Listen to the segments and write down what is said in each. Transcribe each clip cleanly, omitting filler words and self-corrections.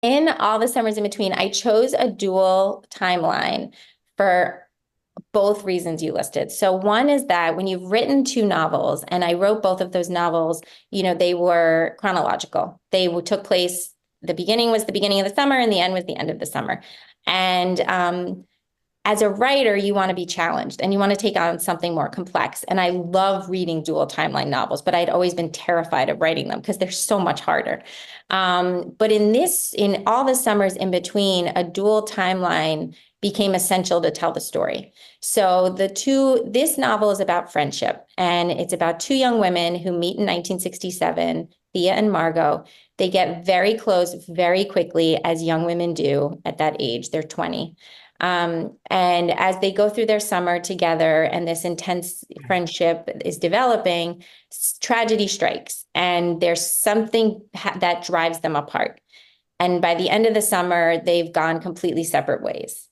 In all the summers in between, I chose a dual timeline for both reasons you listed. So one is that when you've written two novels, and I wrote both of those novels, they were chronological. They took place, the beginning was the beginning of the summer and the end was the end of the summer. And as a writer, you want to be challenged and you want to take on something more complex. And I love reading dual timeline novels, but I'd always been terrified of writing them because they're so much harder. But in all the summers in between, a dual timeline became essential to tell the story. So this novel is about friendship, and it's about two young women who meet in 1967, Thea and Margot. They get very close very quickly, as young women do at that age. They're 20. And as they go through their summer together and this intense friendship is developing, tragedy strikes and there's something that drives them apart. And by the end of the summer, they've gone completely separate ways.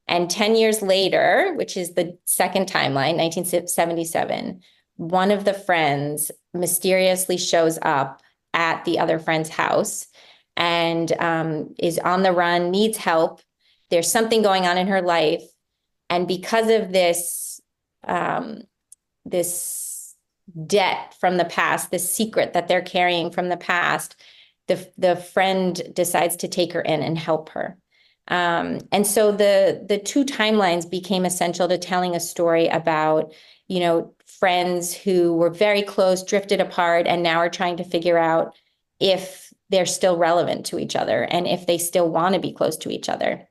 And 10 years later, which is the second timeline, 1977, one of the friends mysteriously shows up at the other friend's house and is on the run, needs help. There's something going on in her life. And because of this debt from the past, this secret that they're carrying from the past, the friend decides to take her in and help her. And so the two timelines became essential to telling a story about, friends who were very close, drifted apart, and now are trying to figure out if they're still relevant to each other and if they still want to be close to each other.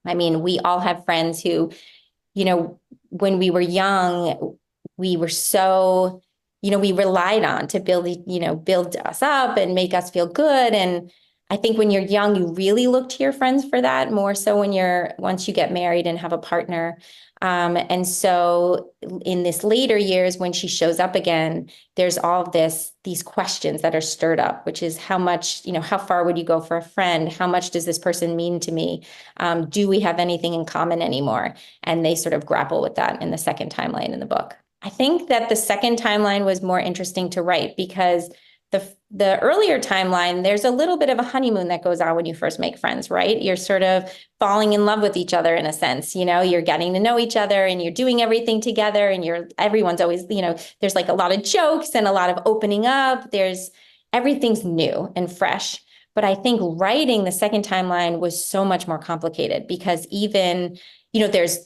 I mean, we all have friends who, when we were young, we were so, we relied on to build us up and make us feel good. And I think when you're young, you really look to your friends for that, more so once you get married and have a partner. And so in this later years, when she shows up again, there's all these questions that are stirred up, which is how much, how far would you go for a friend? How much does this person mean to me? Do we have anything in common anymore? And they sort of grapple with that in the second timeline in the book. I think that the second timeline was more interesting to write because the earlier timeline, there's a little bit of a honeymoon that goes on when you first make friends, right? You're sort of falling in love with each other in a sense, you're getting to know each other and you're doing everything together and everyone's always, there's like a lot of jokes and a lot of opening up. Everything's new and fresh. But I think writing the second timeline was so much more complicated because even, there's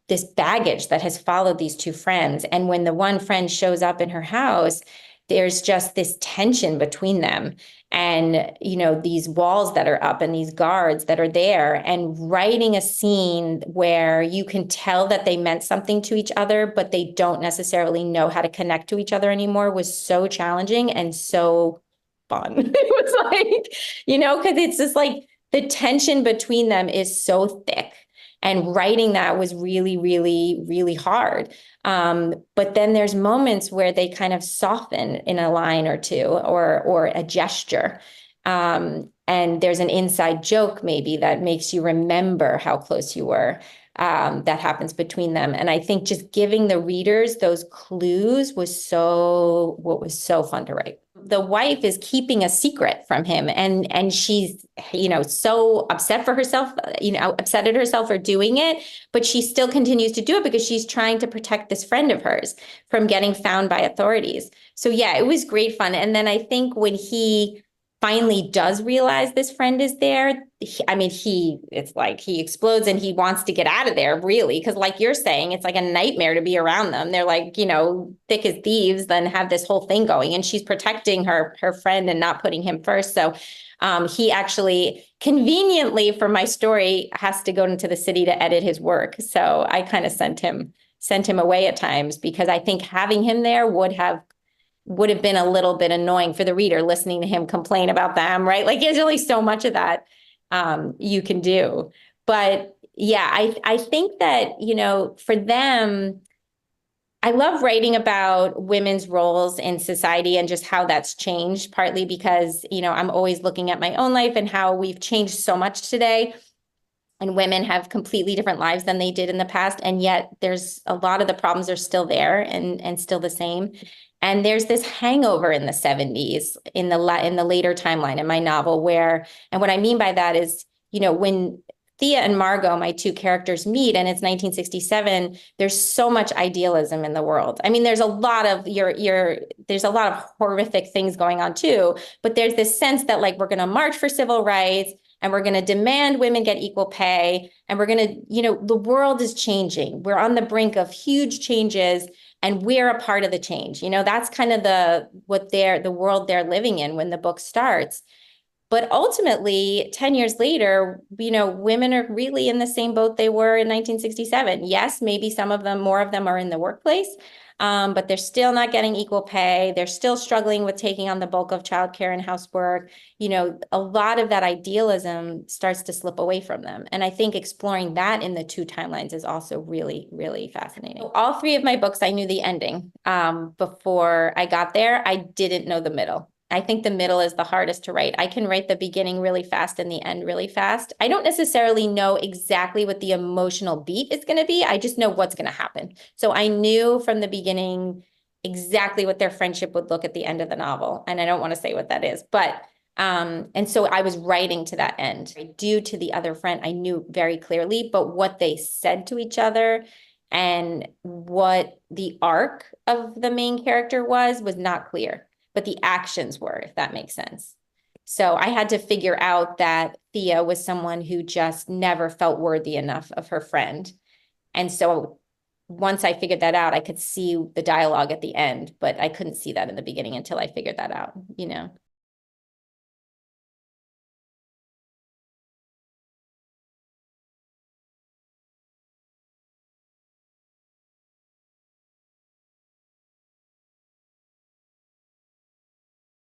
this baggage that has followed these two friends. And when the one friend shows up in her house, there's just this tension between them and, these walls that are up and these guards that are there, and writing a scene where you can tell that they meant something to each other, but they don't necessarily know how to connect to each other anymore was so challenging and so fun. It was like, because it's just like the tension between them is so thick. And writing that was really, really, really hard. But then there's moments where they kind of soften in a line or two or a gesture. And there's an inside joke maybe that makes you remember how close you were. That happens between them. And I think just giving the readers those clues was what was so fun to write. The wife is keeping a secret from him and she's, so upset for herself, upset at herself for doing it, but she still continues to do it because she's trying to protect this friend of hers from getting found by authorities. So yeah, it was great fun. And then I think when he finally does realize this friend is there, it's like he explodes and he wants to get out of there, really, because like you're saying, it's like a nightmare to be around them. They're like, thick as thieves, then have this whole thing going, and she's protecting her friend and not putting him first. So he actually conveniently for my story has to go into the city to edit his work. So I kind of sent him away at times because I think having him there would have been a little bit annoying for the reader listening to him complain about them, right? Like there's only so much of that you can do. But yeah, I think that, for them, I love writing about women's roles in society and just how that's changed, partly because, I'm always looking at my own life and how we've changed so much today. and women have completely different lives than they did in the past. And yet there's a lot of the problems are still there and still the same. And there's this hangover in the 70s in the later timeline in my novel where, and what I mean by that is, when Thea and Margot, my two characters, meet and it's 1967, there's so much idealism in the world. I mean, there's a lot of there's a lot of horrific things going on too, but there's this sense that like we're going to march for civil rights and we're going to demand women get equal pay, and we're going to, the world is changing. We're on the brink of huge changes, and we're a part of the change. That's kind of the world they're living in when the book starts. But ultimately, 10 years later, women are really in the same boat they were in 1967. Yes, maybe some of them, more of them are in the workplace, but they're still not getting equal pay. They're still struggling with taking on the bulk of childcare and housework. A lot of that idealism starts to slip away from them. And I think exploring that in the two timelines is also really, really fascinating. All three of my books, I knew the ending before I got there. I didn't know the middle. I think the middle is the hardest to write. I can write the beginning really fast and the end really fast. I don't necessarily know exactly what the emotional beat is going to be. I just know what's going to happen. So I knew from the beginning exactly what their friendship would look at the end of the novel. And I don't want to say what that is, but and so I was writing to that end. Due to the other friend, I knew very clearly, but what they said to each other and what the arc of the main character was not clear. But the actions were, if that makes sense. So I had to figure out that Thea was someone who just never felt worthy enough of her friend. And so once I figured that out, I could see the dialogue at the end, but I couldn't see that in the beginning until I figured that out.